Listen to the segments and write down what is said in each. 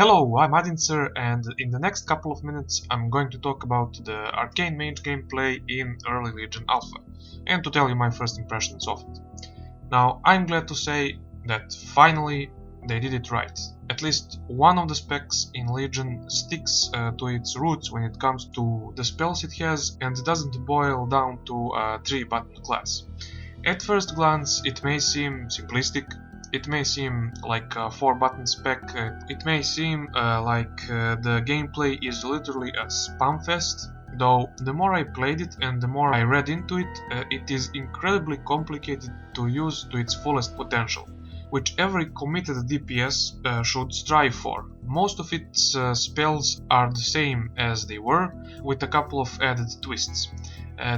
Hello, I'm Adinser, and in the next couple of minutes I'm going to talk about the Arcane Mage gameplay in Early Legion Alpha, and to tell you my first impressions of it. Now, I'm glad to say that finally they did it right. At least one of the specs in Legion sticks to its roots when it comes to the spells it has and doesn't boil down to a 3-button class. At first glance it may seem simplistic, it may seem like a 4-button spec, it may seem like the gameplay is literally a spam fest, though the more I played it and the more I read into it, it is incredibly complicated to use to its fullest potential, which every committed DPS should strive for. Most of its spells are the same as they were, with a couple of added twists.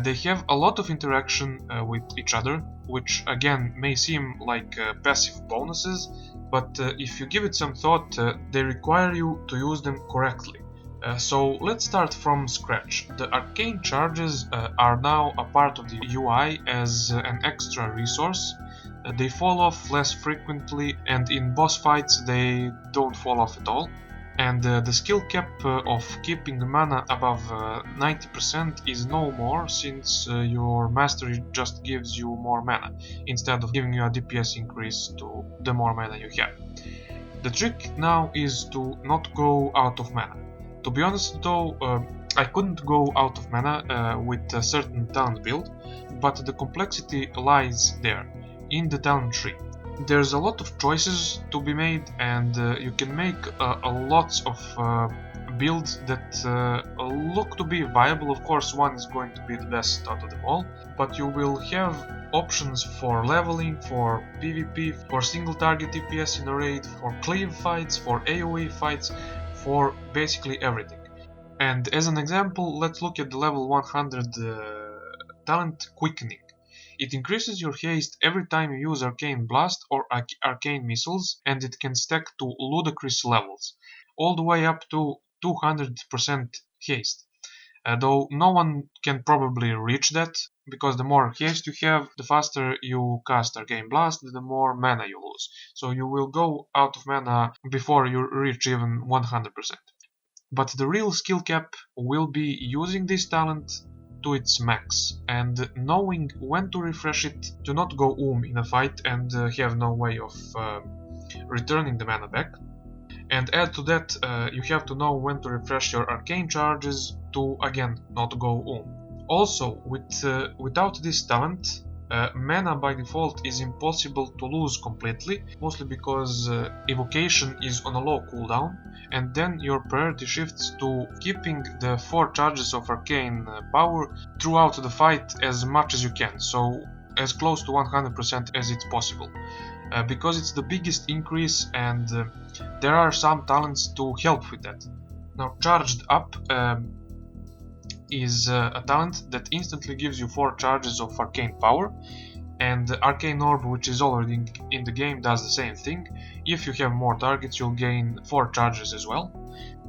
They have a lot of interaction with each other, which again may seem like passive bonuses, but if you give it some thought, they require you to use them correctly. So let's start from scratch. The arcane charges are now a part of the UI as an extra resource. They fall off less frequently, and in boss fights they don't fall off at all. And the skill cap of keeping mana above 90% is no more, since your mastery just gives you more mana, instead of giving you a DPS increase to the more mana you have. The trick now is to not go out of mana. To be honest though, I couldn't go out of mana with a certain talent build, but the complexity lies there, in the talent tree. There's a lot of choices to be made, and you can make a lot of builds that look to be viable. Of course, one is going to be the best out of them all, but you will have options for leveling, for PvP, for single target DPS in a raid, for cleave fights, for AoE fights, for basically everything. And as an example, let's look at the level 100 talent Quickening. It increases your haste every time you use Arcane Blast or Arcane Missiles, and it can stack to ludicrous levels, all the way up to 200% haste. Though no one can probably reach that, because the more haste you have, the faster you cast Arcane Blast, the more mana you lose. So you will go out of mana before you reach even 100%. But the real skill cap will be using this talent to its max, and knowing when to refresh it to not go in a fight and have no way of returning the mana back. And add to that, you have to know when to refresh your arcane charges to again not go Also, without this talent, mana by default is impossible to lose completely, mostly because evocation is on a low cooldown, and then your priority shifts to keeping the 4 charges of arcane power throughout the fight as much as you can, so as close to 100% as it's possible, because it's the biggest increase, and there are some talents to help with that. Now, Charged Up is a talent that instantly gives you 4 charges of arcane power, and Arcane Orb, which is already in the game, does the same thing. If you have more targets, you'll gain 4 charges as well.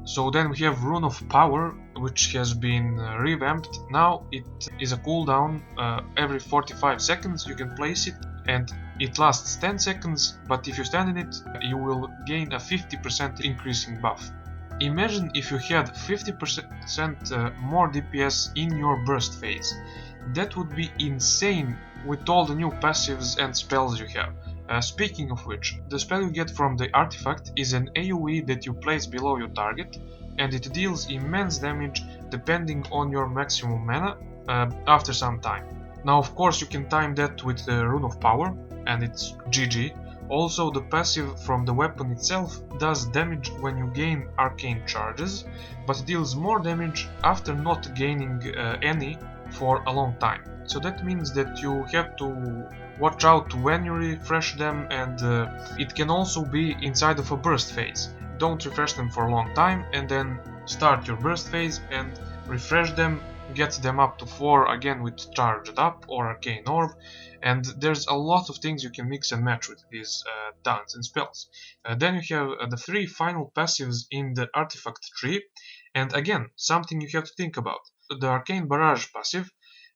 So then we have Rune of Power, which has been revamped. Now it is a cooldown every 45 seconds you can place it, and it lasts 10 seconds, but if you stand in it, you will gain a 50% increase in buff. Imagine if you had 50% more DPS in your burst phase. That would be insane with all the new passives and spells you have. Speaking of which, the spell you get from the artifact is an AoE that you place below your target, and it deals immense damage depending on your maximum mana after some time. Now, of course, you can time that with the Rune of Power, and it's GG. Also, the passive from the weapon itself does damage when you gain arcane charges, but deals more damage after not gaining any for a long time. So that means that you have to watch out when you refresh them, and it can also be inside of a burst phase. Don't refresh them for a long time and then start your burst phase and refresh them, get them up to 4 again with Charged Up or Arcane Orb, and there's a lot of things you can mix and match with these talents and spells. Then you have the 3 final passives in the artifact tree, and again, something you have to think about. The Arcane Barrage passive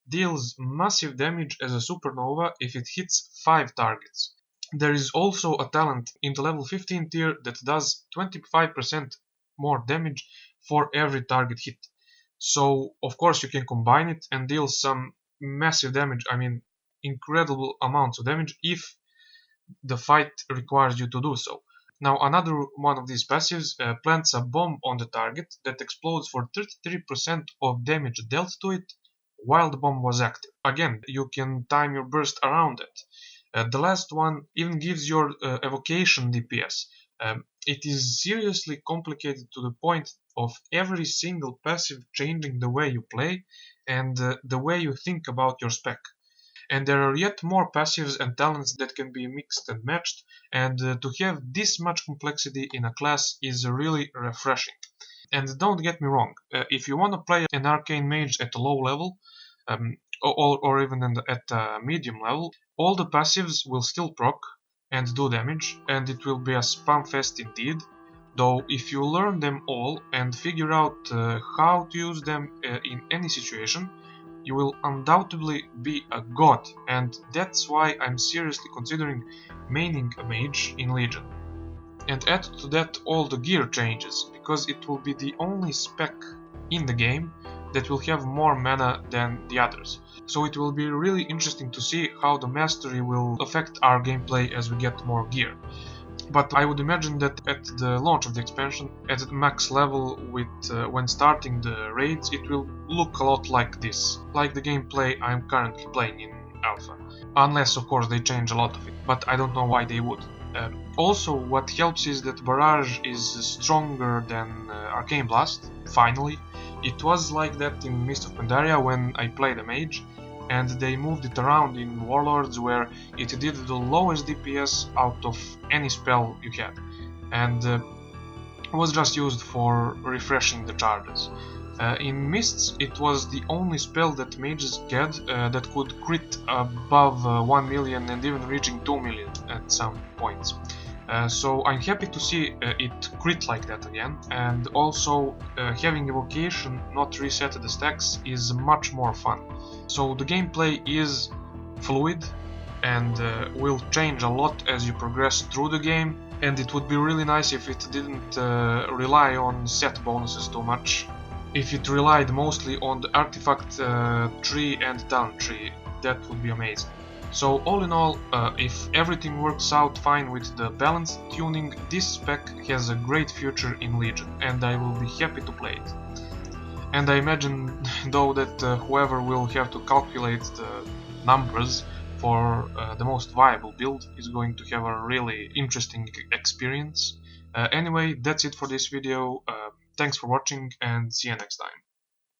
deals massive damage as a supernova if it hits 5 targets. There is also a talent in the level 15 tier that does 25% more damage for every target hit. So of course you can combine it and deal some massive damage, I mean incredible amounts of damage if the fight requires you to do so. Now another one of these passives plants a bomb on the target that explodes for 33% of damage dealt to it while the bomb was active. Again, you can time your burst around it. The last one even gives your evocation DPS. It is seriously complicated to the point of every single passive changing the way you play and the way you think about your spec. And there are yet more passives and talents that can be mixed and matched, and to have this much complexity in a class is really refreshing. And don't get me wrong, if you want to play an Arcane Mage at a low level, or even at a medium level, all the passives will still proc and do damage, and it will be a spam fest indeed. Though if you learn them all and figure out how to use them in any situation, you will undoubtedly be a god, and that's why I'm seriously considering maining a mage in Legion. And add to that all the gear changes, because it will be the only spec in the game that will have more mana than the others. So it will be really interesting to see how the mastery will affect our gameplay as we get more gear. But I would imagine that at the launch of the expansion, at the max level when starting the raids, it will look a lot like this, like the gameplay I'm currently playing in Alpha. Unless of course they change a lot of it, but I don't know why they would. Also, what helps is that Barrage is stronger than Arcane Blast, finally. It was like that in Mist of Pandaria when I played a mage, and they moved it around in Warlords where it did the lowest DPS out of any spell you had, and was just used for refreshing the charges. In Mists, it was the only spell that mages get that could crit above 1 million and even reaching 2 million at some points. So I'm happy to see it crit like that again, and also having evocation not reset the stacks is much more fun. So the gameplay is fluid and will change a lot as you progress through the game, and it would be really nice if it didn't rely on set bonuses too much. If it relied mostly on the artifact tree and talent tree, that would be amazing. So all in all, if everything works out fine with the balance tuning, this spec has a great future in Legion, and I will be happy to play it. And I imagine though that whoever will have to calculate the numbers for the most viable build is going to have a really interesting experience. Anyway, that's it for this video. Thanks for watching and see you next time.